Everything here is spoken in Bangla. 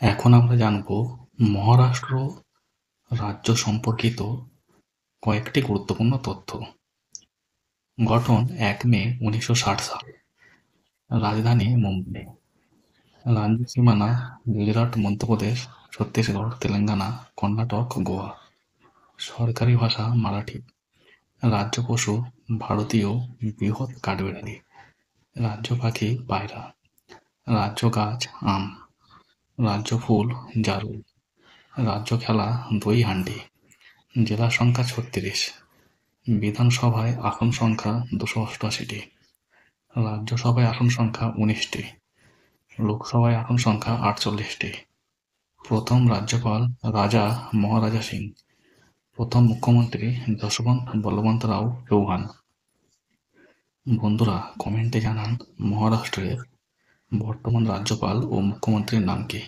এখন আমরা জানব মহারাষ্ট্র রাজ্য সম্পর্কিত কয়েকটি গুরুত্বপূর্ণ তথ্য। গঠন ১ মে ১৯৬০ সাল। রাজধানী মুম্বাই। রাজ্য সীমানা গুজরাট, মধ্যপ্রদেশ, ছত্তিশগড়, তেলেঙ্গানা, কর্ণাটক, গোয়া। সরকারি ভাষা মারাঠি। রাজ্য পশু ভারতীয় বৃহৎ কাঠবিড়ালি। রাজ্য পাখি পায়রা। রাজ্য গাছ আম। রাজ্য ফুল জারুল। রাজ্য খেলা দই হান্ডি। জেলা সংখ্যা ৩৬। বিধানসভায় আসন সংখ্যা ২৮৮টি। রাজ্যসভায় আসন সংখ্যা ১৯টি। লোকসভায় আসন সংখ্যা ৪৮টি। প্রথম রাজ্যপাল রাজা মহারাজা সিং। প্রথম মুখ্যমন্ত্রী যশবন্ত বলবন্ত রাও চৌহান। বন্ধুরা কমেন্টে জানান মহারাষ্ট্রের বর্তমান রাজ্যপাল ও মুখ্যমন্ত্রীর নাম কি।